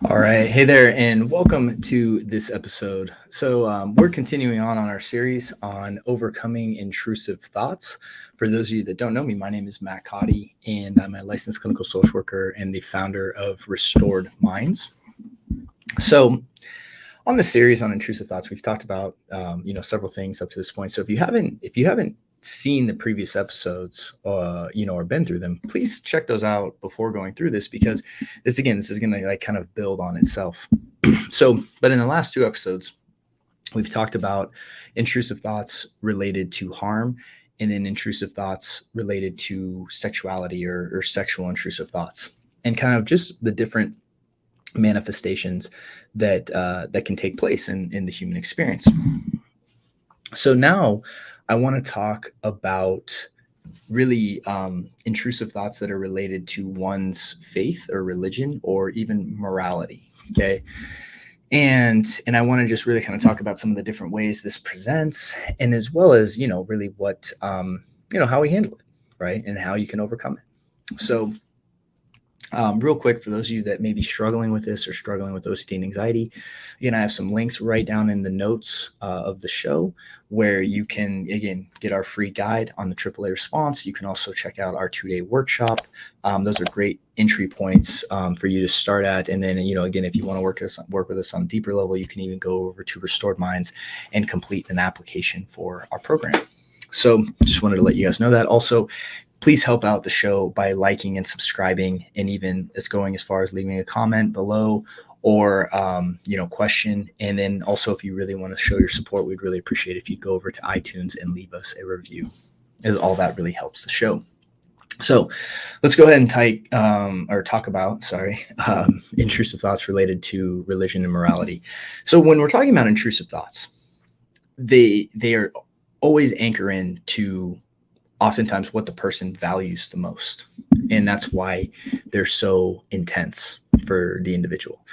All right. Hey there, and welcome to this episode. We're continuing on our series on overcoming intrusive thoughts. For those of you that don't know me, my name is Matt Cotty, and I'm a licensed clinical social worker and the founder of Restored Minds. So, on the series on intrusive thoughts, we've talked about several things up to this point. So if you haven't seen the previous episodes, or been through them, please check those out before going through this, because this is going to like kind of build on itself. But in the last two episodes, we've talked about intrusive thoughts related to harm, and then intrusive thoughts related to sexuality or sexual intrusive thoughts, and kind of just the different manifestations that can take place in the human experience. So now I want to talk about really intrusive thoughts that are related to one's faith or religion or even morality. Okay. And I want to just really kind of talk about some of the different ways this presents, and as well as, really what, how we handle it, right? And how you can overcome it. So, real quick, for those of you that may be struggling with this or struggling with OCD and anxiety, again, I have some links right down in the notes of the show where you can, again, get our free guide on the AAA response. You can also check out our 2-day workshop. Those are great entry points for you to start at. And then, again, if you want to work with us on a deeper level, you can even go over to Restored Minds and complete an application for our program. So just wanted to let you guys know that. Also, please help out the show by liking and subscribing, and even going as far as leaving a comment below or, question. And then also, if you really want to show your support, we'd really appreciate it if you'd go over to iTunes and leave us a review, as all that really helps the show. So let's go ahead and talk about intrusive thoughts related to religion and morality. So when we're talking about intrusive thoughts, they are always anchor in to oftentimes what the person values the most. And that's why they're so intense for the individual.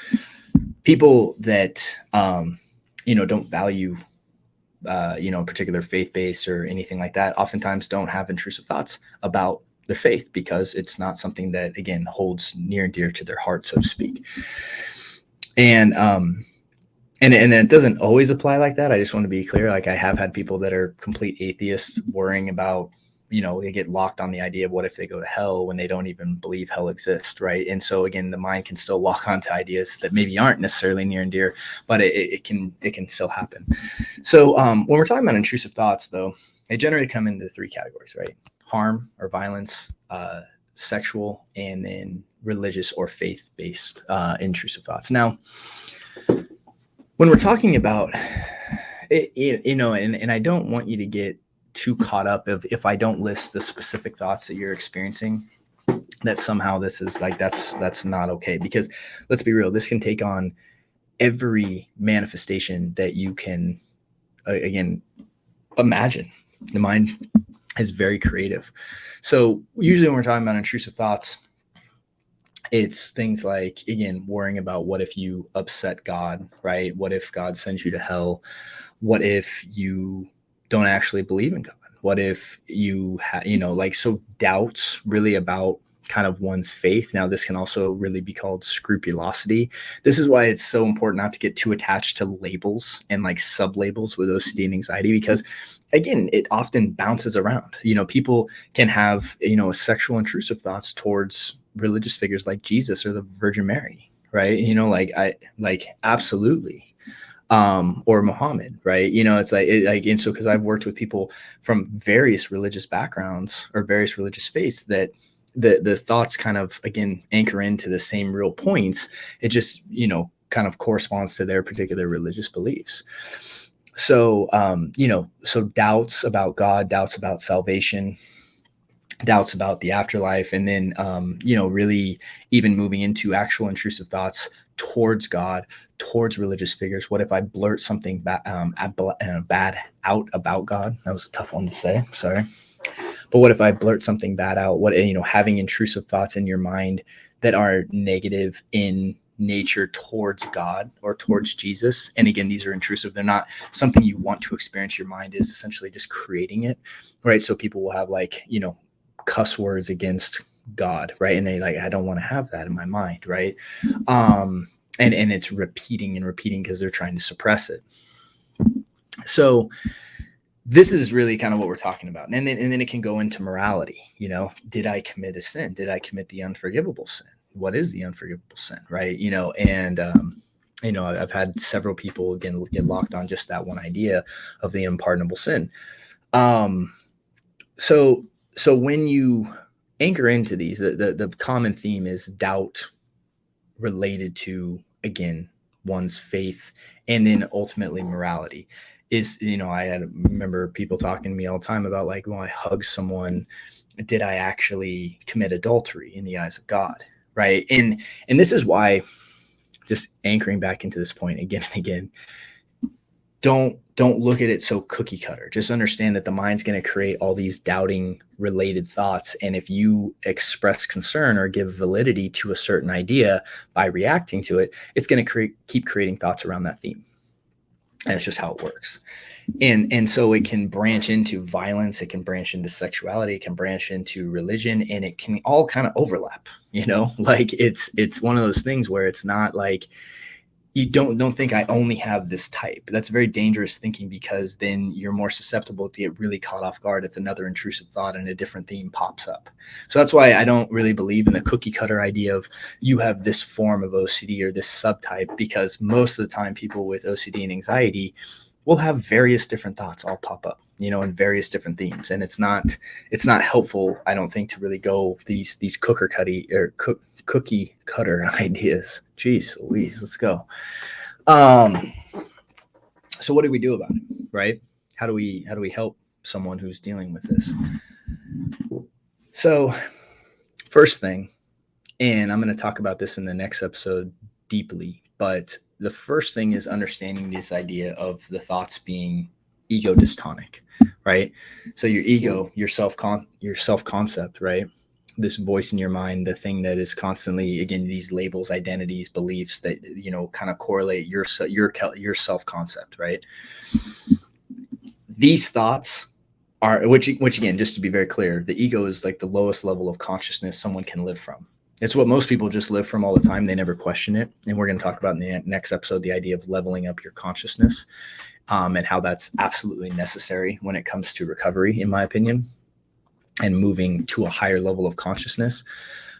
People that, don't value, a particular faith base or anything like that, oftentimes don't have intrusive thoughts about their faith, because it's not something that, again, holds near and dear to their heart, so to speak. And it doesn't always apply like that. I just want to be clear. Like, I have had people that are complete atheists worrying about, they get locked on the idea of what if they go to hell when they don't even believe hell exists, right? And so, again, the mind can still lock onto ideas that maybe aren't necessarily near and dear, but it can still happen. So when we're talking about intrusive thoughts, though, they generally come into three categories, right? Harm or violence, sexual, and then religious or faith-based intrusive thoughts. Now, when we're talking about it, and I don't want you to get too caught up if I don't list the specific thoughts that you're experiencing, that somehow this is like, that's not okay. Because let's be real, this can take on every manifestation that you can, again, imagine. The mind is very creative. So usually when we're talking about intrusive thoughts, it's things like, again, worrying about what if you upset God, right? What if God sends you to hell? What if you don't actually believe in God? What if you so doubts really about kind of one's faith. Now, this can also really be called scrupulosity. This is why it's so important not to get too attached to labels and like sub-labels with OCD and anxiety, because again, it often bounces around. People can have, sexual intrusive thoughts towards religious figures like Jesus or the Virgin Mary, right? Absolutely. Or Muhammad, right? It's and so, because I've worked with people from various religious backgrounds or various religious faiths, that the thoughts kind of, again, anchor into the same real points. It just, kind of corresponds to their particular religious beliefs. So, so doubts about God, doubts about salvation, doubts about the afterlife, and then, really even moving into actual intrusive thoughts towards God, towards religious figures. What if I blurt something bad out about God? That was a tough one to say. Sorry. But what if I blurt something bad out? What, having intrusive thoughts in your mind that are negative in nature towards God or towards Jesus. And again, these are intrusive. They're not something you want to experience. Your mind is essentially just creating it, right? So people will have cuss words against God, right? And they I don't want to have that in my mind, right? and it's repeating and repeating because they're trying to suppress it. So this is really kind of what we're talking about. And then it can go into morality. Did I commit a sin? Did I commit the unforgivable sin? What is the unforgivable sin? Right. And I've had several people again get locked on just that one idea of the unpardonable sin. So when you anchor into these, the common theme is doubt related to, again, one's faith, and then ultimately morality. I remember people talking to me all the time about, like, when I hug someone, did I actually commit adultery in the eyes of God? Right. And this is why, just anchoring back into this point again and again, don't look at it so cookie cutter. Just understand that the mind's going to create all these doubting related thoughts. And if you express concern or give validity to a certain idea by reacting to it, it's going to keep creating thoughts around that theme. And it's just how it works. And so it can branch into violence, it can branch into sexuality, it can branch into religion, and it can all kind of overlap, like it's one of those things where it's not like, you don't think I only have this type. That's very dangerous thinking, because then you're more susceptible to get really caught off guard if another intrusive thought and a different theme pops up. So that's why I don't really believe in the cookie cutter idea of you have this form of OCD or this subtype, because most of the time people with OCD and anxiety will have various different thoughts all pop up, in various different themes. And it's not helpful, I don't think, to really go these cookie cutter ideas. Jeez Louise, let's go. So what do we do about it, right? How do we help someone who's dealing with this? So first thing, and I'm going to talk about this in the next episode deeply, but the first thing is understanding this idea of the thoughts being ego-dystonic, right? So your ego, your self-concept, right? This voice in your mind, the thing that is constantly, again, these labels, identities, beliefs that, kind of correlate your self-concept, right? These thoughts are, which again, just to be very clear, the ego is like the lowest level of consciousness someone can live from. It's what most people just live from all the time. They never question it. And we're going to talk about in the next episode the idea of leveling up your consciousness, and how that's absolutely necessary when it comes to recovery, in my opinion, and moving to a higher level of consciousness.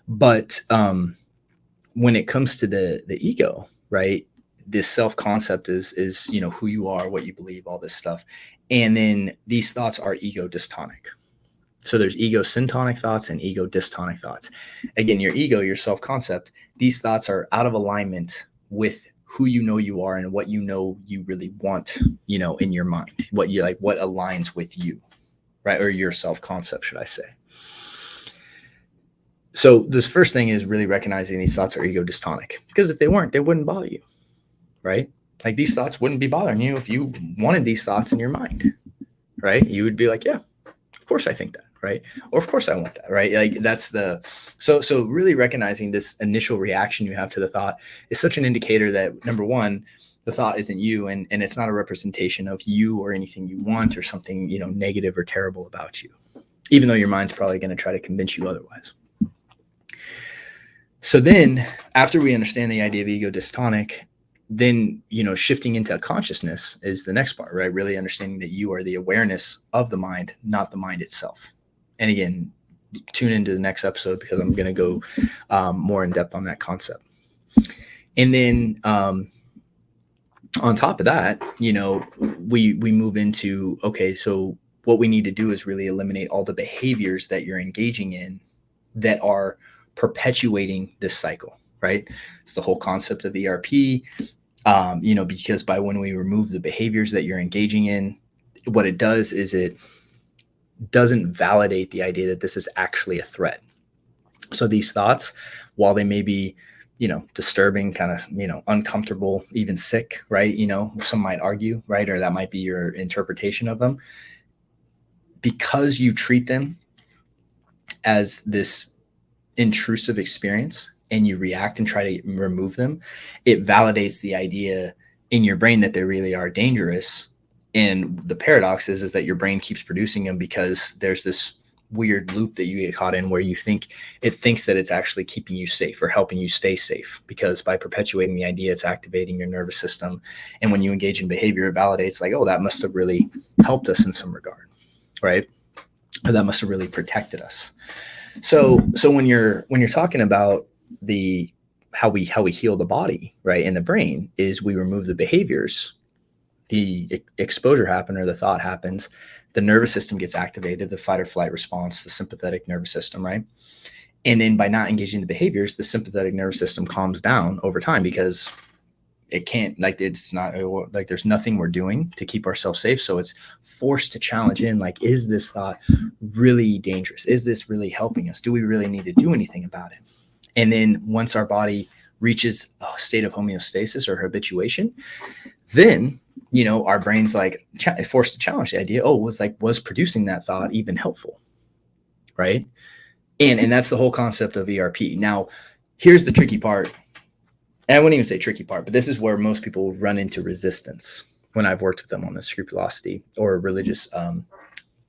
But when it comes to the ego, right, this self-concept is who you are, what you believe, all this stuff. And then these thoughts are ego-dystonic. So there's ego-syntonic thoughts and ego-dystonic thoughts. Again, your ego, your self-concept, these thoughts are out of alignment with who you are and what you really want, in your mind, what aligns with you, right? Or your self-concept, should I say. So this first thing is really recognizing these thoughts are ego-dystonic, because if they weren't, they wouldn't bother you, right? Like, these thoughts wouldn't be bothering you if you wanted these thoughts in your mind, right? You would be like, yeah, of course I think that, right? Or of course I want that, right? Like, that's so really recognizing this initial reaction you have to the thought is such an indicator that, number one, the thought isn't you, and it's not a representation of you or anything you want or something, negative or terrible about you, even though your mind's probably going to try to convince you otherwise. So then, after we understand the idea of ego-dystonic, then, shifting into consciousness is the next part, right? Really understanding that you are the awareness of the mind, not the mind itself. And again, tune into the next episode, because I'm going to go more in depth on that concept. And then on top of that, we move into, okay, so what we need to do is really eliminate all the behaviors that you're engaging in that are perpetuating this cycle, right? It's the whole concept of ERP, because by when we remove the behaviors that you're engaging in, what it does is it doesn't validate the idea that this is actually a threat. So these thoughts, while they may be, disturbing, kind of, uncomfortable, even sick, right? Some might argue, right? Or that might be your interpretation of them. Because you treat them as this intrusive experience and you react and try to remove them, it validates the idea in your brain that they really are dangerous. And the paradox is that your brain keeps producing them because there's this weird loop that you get caught in where it thinks that it's actually keeping you safe or helping you stay safe, because by perpetuating the idea, it's activating your nervous system. And when you engage in behavior, it validates like, oh, that must have really helped us in some regard, right? Or that must have really protected us. So when you're talking about how we heal the body, right, and the brain, is we remove the behaviors, the exposure happens or the thought happens, the nervous system gets activated, the fight or flight response, the sympathetic nervous system, right? And then by not engaging the behaviors, the sympathetic nervous system calms down over time, because it can't, like, it's not like there's nothing we're doing to keep ourselves safe. So it's forced to challenge in, like, is this thought really dangerous? Is this really helping us? Do we really need to do anything about it? And then once our body reaches a state of homeostasis or habituation, then, our brain's like forced to challenge the idea. Oh, was producing that thought even helpful? Right. And that's the whole concept of ERP. Now, here's the tricky part. And I wouldn't even say tricky part, but this is where most people run into resistance when I've worked with them on the scrupulosity or religious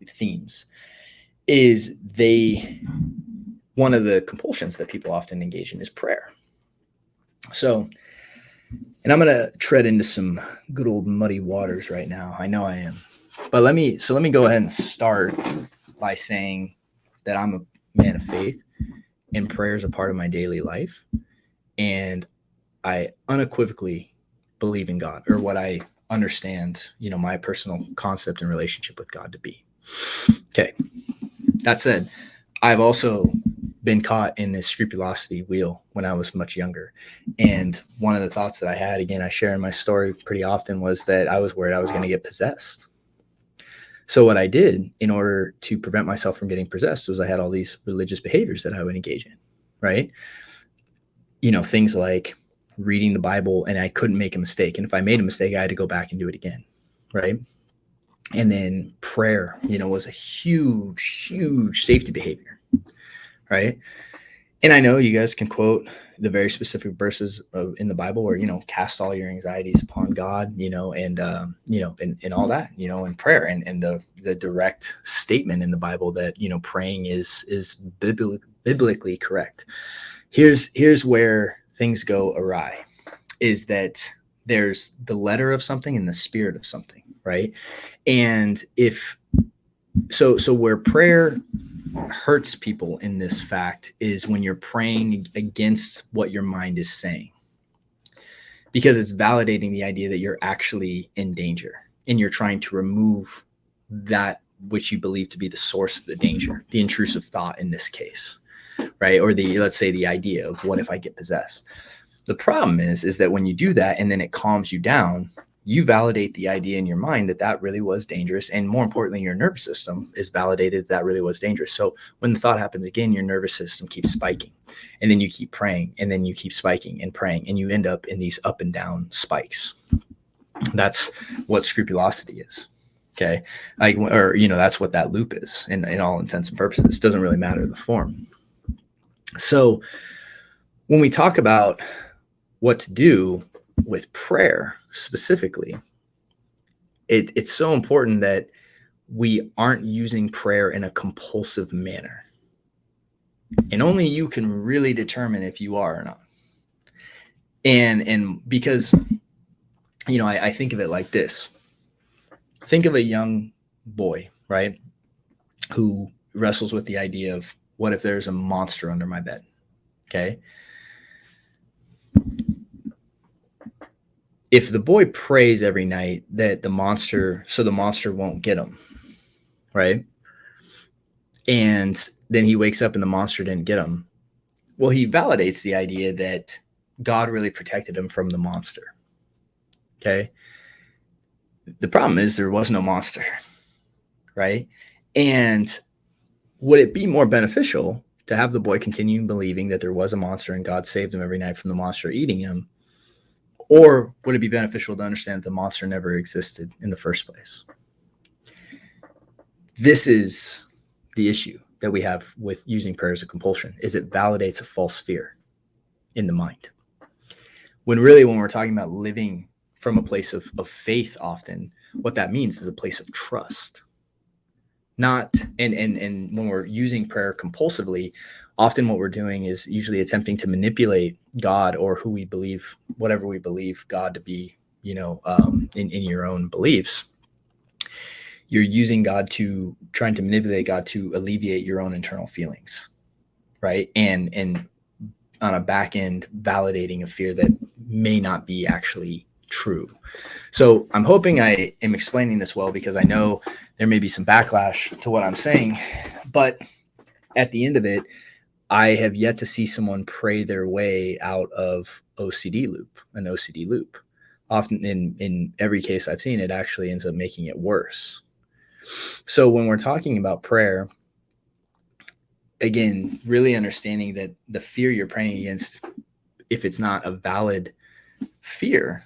themes, is one of the compulsions that people often engage in is prayer. So, and I'm going to tread into some good old muddy waters right now. I know I am. But let me go ahead and start by saying that I'm a man of faith, and prayer is a part of my daily life. And I unequivocally believe in God, or what I understand, my personal concept and relationship with God to be. Okay. That said, I've also been caught in this scrupulosity wheel when I was much younger. And one of the thoughts that I had, again, I share in my story pretty often, was that I was worried I was going to get possessed. So what I did in order to prevent myself from getting possessed was I had all these religious behaviors that I would engage in, right? Things like reading the Bible, and I couldn't make a mistake. And if I made a mistake, I had to go back and do it again, right? And then prayer, was a huge, huge safety behavior, right? And I know you guys can quote the very specific verses in the Bible where, cast all your anxieties upon God, and all that, in prayer, and the direct statement in the Bible that, praying is biblically correct. Here's where things go awry, is that there's the letter of something and the spirit of something, right? And so where prayer hurts people in this fact is when you're praying against what your mind is saying, because it's validating the idea that you're actually in danger, and you're trying to remove that which you believe to be the source of the danger, the intrusive thought in this case, right? Or let's say the idea of, what if I get possessed? The problem is that when you do that and then it calms you down, you validate the idea in your mind that really was dangerous. And more importantly, your nervous system is validated that really was dangerous. So when the thought happens again, your nervous system keeps spiking, and then you keep praying, and then you keep spiking and praying, and you end up in these up and down spikes. That's what scrupulosity is. Okay. That's what that loop is in all intents and purposes. It doesn't really matter the form. So when we talk about what to do with prayer specifically, it's so important that we aren't using prayer in a compulsive manner. And only you can really determine if you are or not. And because, I think of it like this. Think of a young boy, right, who wrestles with the idea of, what if there's a monster under my bed? Okay. If the boy prays every night that the monster won't get him, right? And then he wakes up and the monster didn't get him. Well, he validates the idea that God really protected him from the monster. Okay. The problem is there was no monster, right? And would it be more beneficial to have the boy continue believing that there was a monster and God saved him every night from the monster eating him? Or would it be beneficial to understand that the monster never existed in the first place? This is the issue that we have with using prayer as a compulsion, is it validates a false fear in the mind. When we're talking about living from a place of faith, often what that means is a place of trust, Not and when we're using prayer compulsively, often what we're doing is usually attempting to manipulate God or who we believe, whatever we believe God to be, in your own beliefs. You're using God to trying to manipulate God to alleviate your own internal feelings, right? And on a back end, validating a fear that may not be actually true. So I'm hoping I am explaining this well, because I know there may be some backlash to what I'm saying, but at the end of it, I have yet to see someone pray their way out of an OCD loop. Often in every case I've seen, it actually ends up making it worse. So when we're talking about prayer, again, really understanding that the fear you're praying against, if it's not a valid fear,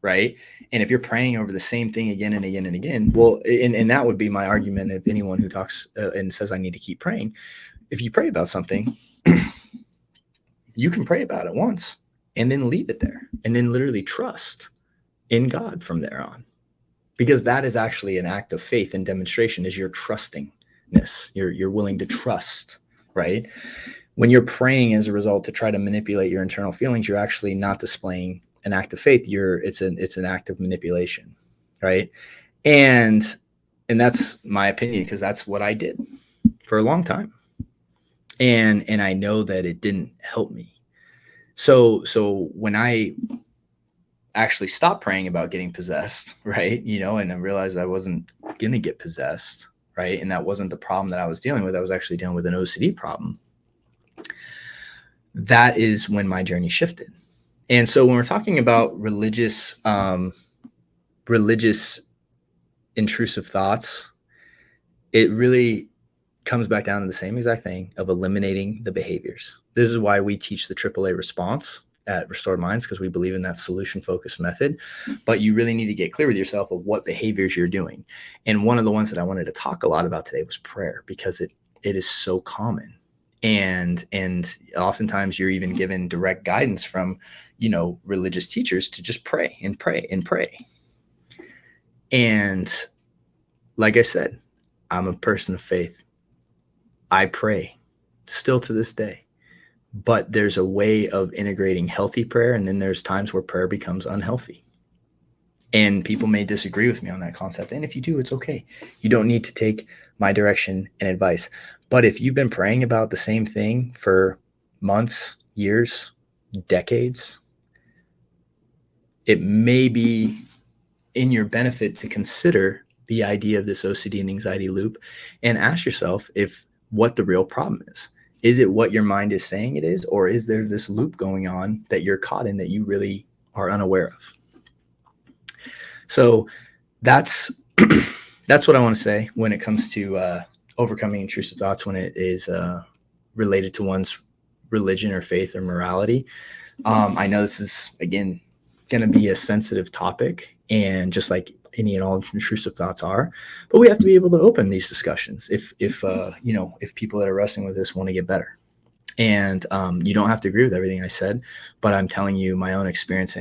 right? And if you're praying over the same thing again and again and again, well, and that would be my argument of anyone who talks and says I need to keep praying. If you pray about something, you can pray about it once and then leave it there and then literally trust in God from there on, because that is actually an act of faith and demonstration, is your trustingness. You're willing to trust, right? When you're praying as a result to try to manipulate your internal feelings, you're actually not displaying an act of faith. It's an act of manipulation, right? And that's my opinion, because that's what I did for a long time, and I know that it didn't help me. So when I actually stopped praying about getting possessed, right, and I realized I wasn't gonna get possessed, right, and that wasn't the problem that I was dealing with. I was actually dealing with an OCD problem. That is when my journey shifted. And so when we're talking about religious intrusive thoughts, it really comes back down to the same exact thing of eliminating the behaviors. This is why we teach the AAA response at Restored Minds, because we believe in that solution-focused method. But you really need to get clear with yourself of what behaviors you're doing. And one of the ones that I wanted to talk a lot about today was prayer, because it is so common. And oftentimes you're even given direct guidance from, religious teachers to just pray and pray and pray. And like I said, I'm a person of faith. I pray still to this day, but there's a way of integrating healthy prayer. And then there's times where prayer becomes unhealthy. And people may disagree with me on that concept. And if you do, it's okay. You don't need to take my direction and advice. But if you've been praying about the same thing for months, years, decades, it may be in your benefit to consider the idea of this OCD and anxiety loop and ask yourself what the real problem is. Is it what your mind is saying it is, or is there this loop going on that you're caught in that you really are unaware of? So that's what I want to say when it comes to overcoming intrusive thoughts when it is related to one's religion or faith or morality. I know this is, again, going to be a sensitive topic, and just like any and all intrusive thoughts are, but we have to be able to open these discussions if people that are wrestling with this want to get better. And you don't have to agree with everything I said, but I'm telling you my own experience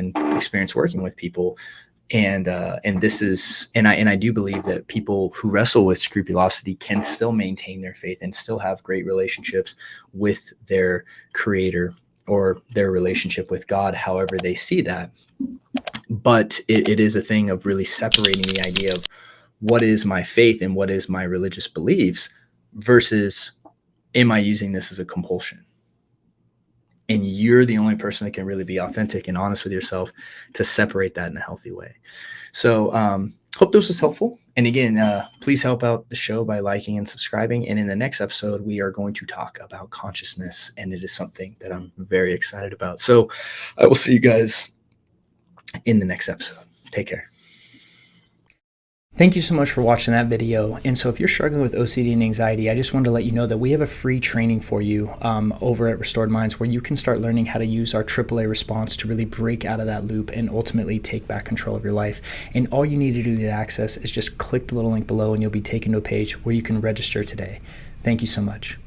working with people. And this is, and I do believe that people who wrestle with scrupulosity can still maintain their faith and still have great relationships with their creator or their relationship with God, however they see that. But it is a thing of really separating the idea of what is my faith and what is my religious beliefs versus, am I using this as a compulsion? And you're the only person that can really be authentic and honest with yourself to separate that in a healthy way. So hope this was helpful. And again, please help out the show by liking and subscribing. And in the next episode, we are going to talk about consciousness. And it is something that I'm very excited about. So I will see you guys in the next episode. Take care. Thank you so much for watching that video. And so if you're struggling with OCD and anxiety, I just wanted to let you know that we have a free training for you over at Restored Minds, where you can start learning how to use our AAA response to really break out of that loop and ultimately take back control of your life. And all you need to do to access is just click the little link below, and you'll be taken to a page where you can register today. Thank you so much.